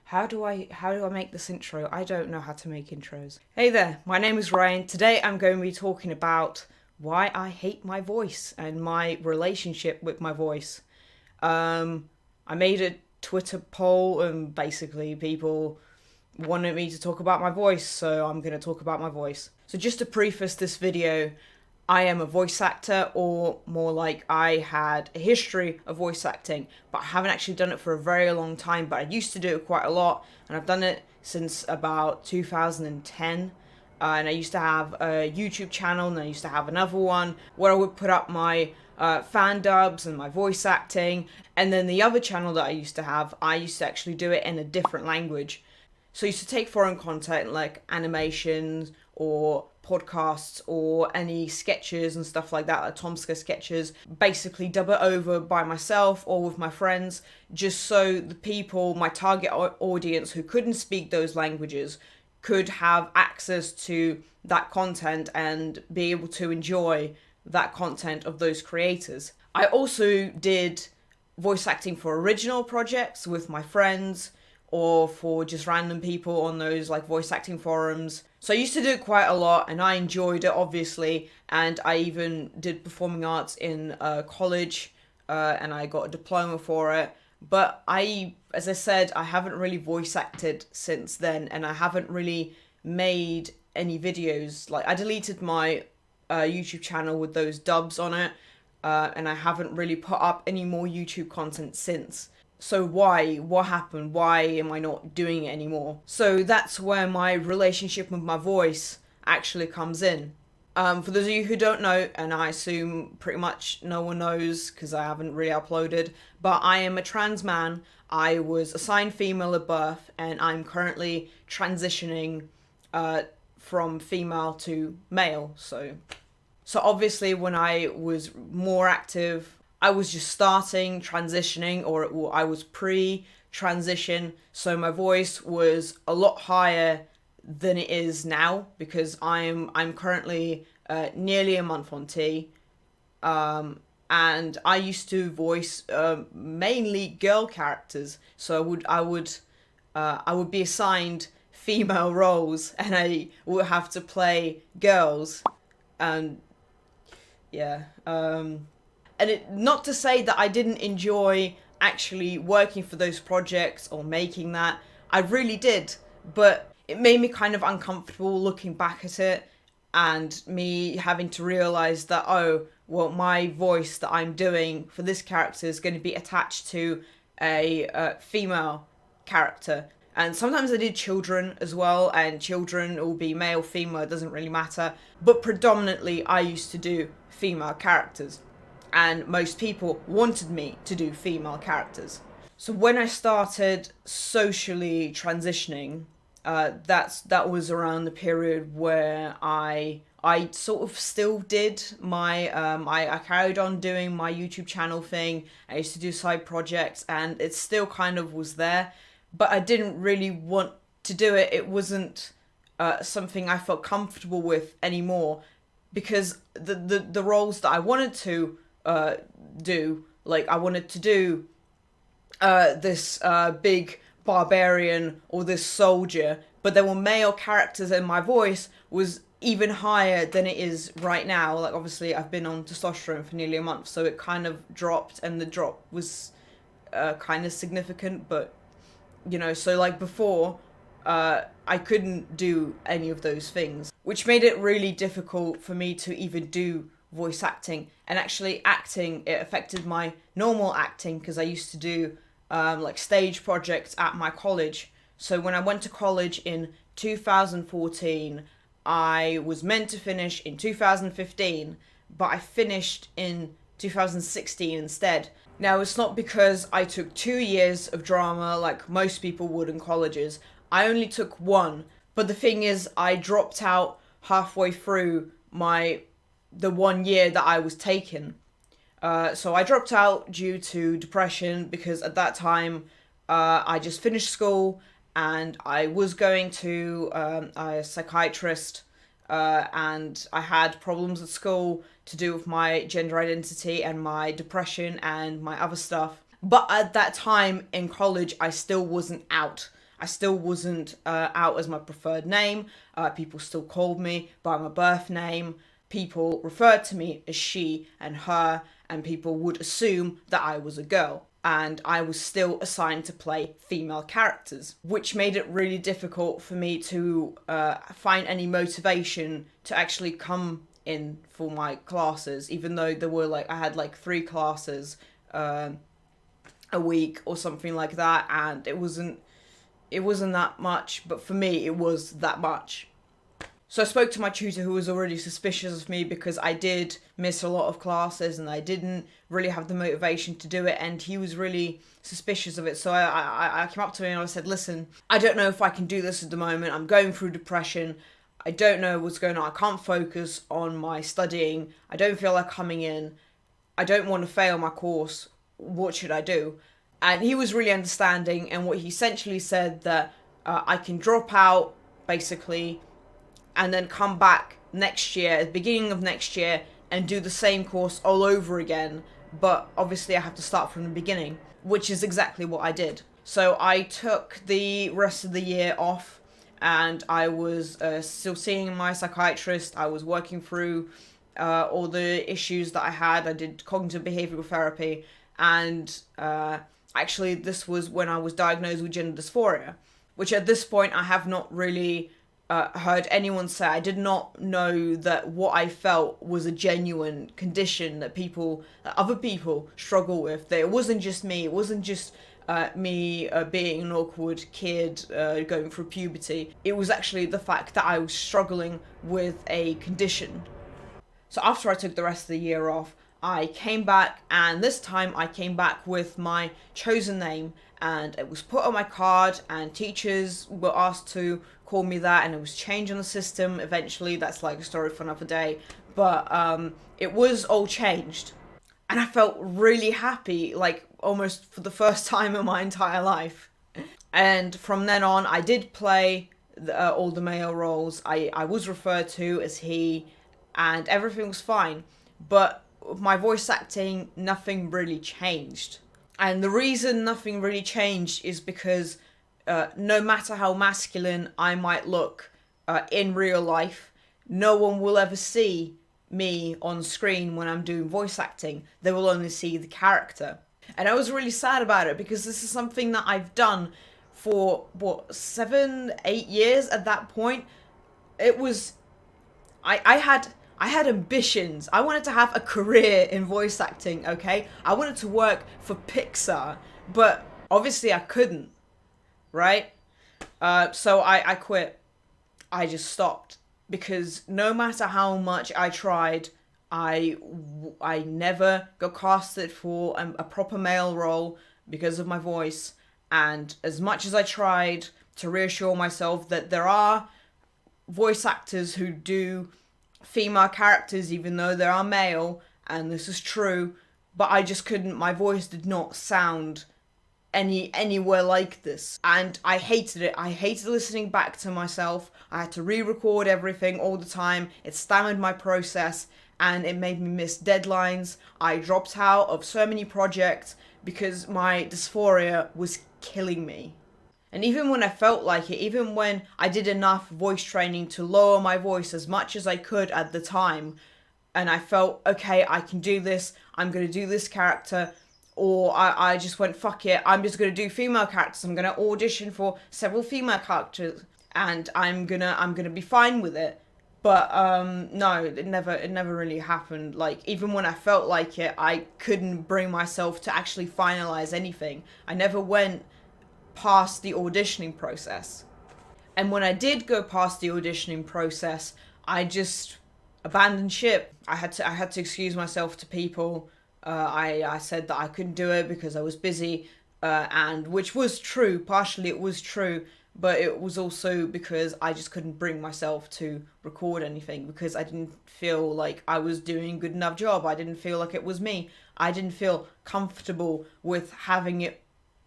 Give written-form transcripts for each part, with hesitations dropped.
How do I make this intro? I don't know how to make intros. Hey there, my name is Ryan. Today I'm going to be talking about why I hate my voice and my relationship with my voice. I made a Twitter poll and basically people wanted me to talk about my voice, so I'm going to talk about my voice. So just to preface this video, I am a voice actor, or more like I had a history of voice acting, but I haven't actually done it for a very long time, but I used to do it quite a lot, and I've done it since about 2010. And I used to have a YouTube channel, and I used to have another one where I would put up my fan dubs and my voice acting. And then the other channel that I used to have, I used to actually do it in a different language. So I used to take foreign content like animations or podcasts or any sketches and stuff like that, like Tomska sketches, basically dub it over by myself or with my friends, just so the people, my target audience who couldn't speak those languages, could have access to that content and be able to enjoy that content of those creators. I also did voice acting for original projects with my friends or for just random people on those like voice acting forums. So I used to do it quite a lot and I enjoyed it, obviously, and I even did performing arts in college and I got a diploma for it. But as I said, I haven't really voice acted since then, and I haven't really made any videos. Like, I deleted my YouTube channel with those dubs on it, and I haven't really put up any more YouTube content since. So why? What happened? Why am I not doing it anymore? So that's where my relationship with my voice actually comes in. For those of you who don't know, and I assume pretty much no one knows because I haven't really uploaded, but I am a trans man. I was assigned female at birth, and I'm currently transitioning from female to male. So obviously when I was more active, I was just starting transitioning, or I was pre-transition, so my voice was a lot higher than it is now, because I'm currently nearly a month on T, and I used to voice mainly girl characters. So I would be assigned female roles, and I would have to play girls, and yeah. And not to say that I didn't enjoy actually working for those projects or making that. I really did, but it made me kind of uncomfortable looking back at it, and me having to realize that, oh, well, my voice that I'm doing for this character is going to be attached to a female character. And sometimes I did children as well, and children will be male, female, it doesn't really matter. But predominantly I used to do female characters, and most people wanted me to do female characters. So when I started socially transitioning, that was around the period where I sort of still did my I carried on doing my YouTube channel thing. I used to do side projects, and it still kind of was there, but I didn't really want to do it. It wasn't something I felt comfortable with anymore, because the roles that I wanted to do, like I wanted to do this big barbarian or this soldier, but there were male characters, and my voice was even higher than it is right now. Like, obviously I've been on testosterone for nearly a month, so it kind of dropped, and the drop was kind of significant. But you know, so like before, I couldn't do any of those things, which made it really difficult for me to even do voice acting. And actually acting, it affected my normal acting, because I used to do like stage projects at my college. So when I went to college in 2014, I was meant to finish in 2015, but I finished in 2016 instead. Now, it's not because I took 2 years of drama like most people would in colleges. I only took one, but the thing is, I dropped out halfway through the 1 year that I was taking. So I dropped out due to depression, because at that time I just finished school and I was going to a psychiatrist, and I had problems at school to do with my gender identity and my depression and my other stuff. But at that time in college, I still wasn't out. I still wasn't out as my preferred name. People still called me by my birth name. People referred to me as she and her, and people would assume that I was a girl. And I was still assigned to play female characters, which made it really difficult for me to find any motivation to actually come in for my classes, even though there were I had 3 classes a week or something like that, and it wasn't that much, but for me it was that much. So I spoke to my tutor, who was already suspicious of me because I did miss a lot of classes and I didn't really have the motivation to do it, and he was really suspicious of it. So I came up to him and I said, listen, I don't know if I can do this at the moment. I'm going through depression. I don't know what's going on. I can't focus on my studying. I don't feel like coming in. I don't want to fail my course. What should I do? And he was really understanding, and what he essentially said that I can drop out, basically, and then come back next year, at the beginning of next year, and do the same course all over again. But obviously I have to start from the beginning, which is exactly what I did. So I took the rest of the year off, and I was still seeing my psychiatrist. I was working through all the issues that I had. I did cognitive behavioral therapy, and actually this was when I was diagnosed with gender dysphoria, which at this point I have not really heard anyone say. I did not know that what I felt was a genuine condition that other people struggle with. That it wasn't just me. It wasn't just me being an awkward kid going through puberty. It was actually the fact that I was struggling with a condition. So after I took the rest of the year off, I came back, and this time I came back with my chosen name, and it was put on my card, and teachers were asked to call me that, and it was changed on the system eventually. That's a story for another day, but it was all changed, and I felt really happy, almost for the first time in my entire life. And from then on, I did play all the male roles. I was referred to as he, and everything was fine, but my voice acting, nothing really changed. And the reason nothing really changed is because no matter how masculine I might look in real life, no one will ever see me on screen when I'm doing voice acting. They will only see the character. And I was really sad about it, because this is something that I've done for 7, 8 years at that point. It was, I had ambitions. I wanted to have a career in voice acting, okay? I wanted to work for Pixar, but obviously I couldn't, right? So I quit. I just stopped, because no matter how much I tried, I never got casted for a proper male role because of my voice. And as much as I tried to reassure myself that there are voice actors who do female characters even though they are male, and this is true, but I just couldn't. My voice did not sound anywhere like this, and I hated it. I hated listening back to myself. I had to re-record everything all the time. It stymied my process, and it made me miss deadlines. I dropped out of so many projects because my dysphoria was killing me. And even when I felt like it, even when I did enough voice training to lower my voice as much as I could at the time, and I felt, okay, I can do this, I'm going to do this character, or I just went, fuck it, I'm just going to do female characters, I'm going to audition for several female characters, and I'm gonna be fine with it. But no, it never really happened. Even when I felt like it, I couldn't bring myself to actually finalize anything. I never went past the auditioning process. And when I did go past the auditioning process, I just abandoned ship. I had to excuse myself to people. I said that I couldn't do it because I was busy, and which was true. Partially it was true, but it was also because I just couldn't bring myself to record anything, because I didn't feel like I was doing a good enough job. I didn't feel like it was me. I didn't feel comfortable with having it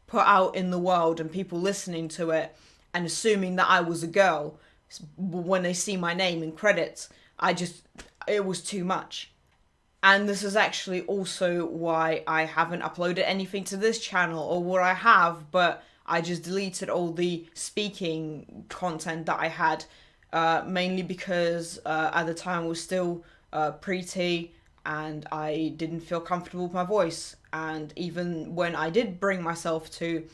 put out in the world and people listening to it and assuming that I was a girl when they see my name in credits. It was too much. And this is actually also why I haven't uploaded anything to this channel, or what I have, but I just deleted all the speaking content that I had, mainly because at the time I was still pretty and I didn't feel comfortable with my voice. And even when I did bring myself to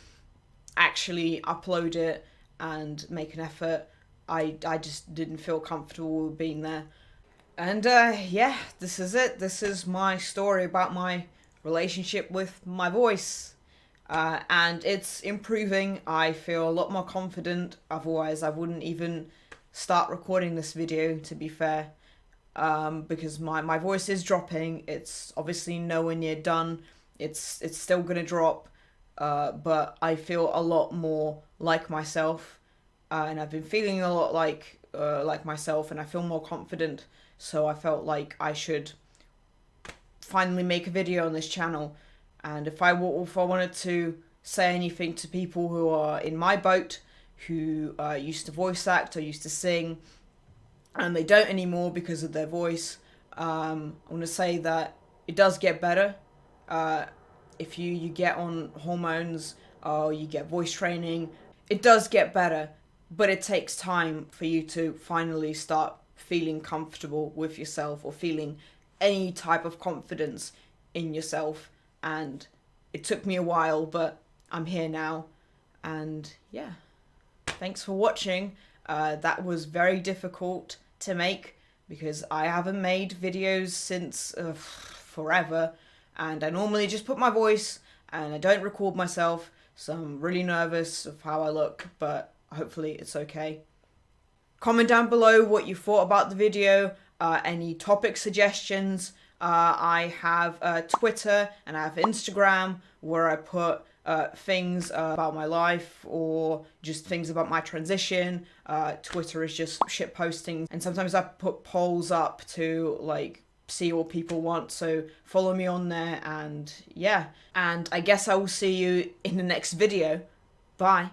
actually upload it and make an effort, I just didn't feel comfortable with being there. And yeah, this is it. This is my story about my relationship with my voice. And it's improving. I feel a lot more confident. Otherwise, I wouldn't even start recording this video, to be fair. Because my voice is dropping. It's obviously nowhere near done. It's still gonna drop. But I feel a lot more like myself. And I've been feeling a lot like myself, and I feel more confident. So I felt like I should finally make a video on this channel. And if I wanted to say anything to people who are in my boat, who used to voice act or used to sing, and they don't anymore because of their voice, I want to say that it does get better. If you get on hormones or you get voice training, it does get better, but it takes time for you to finally start feeling comfortable with yourself or feeling any type of confidence in yourself. And it took me a while, but I'm here now. And yeah, thanks for watching. That was very difficult to make because I haven't made videos since forever, and I normally just put my voice and I don't record myself, so I'm really nervous of how I look, but hopefully it's okay. Comment down below what you thought about the video, any topic suggestions. I have Twitter and I have Instagram where I put things about my life or just things about my transition. Twitter is just shit posting, and sometimes I put polls up to like see what people want, so follow me on there. And yeah, and I guess I will see you in the next video. Bye.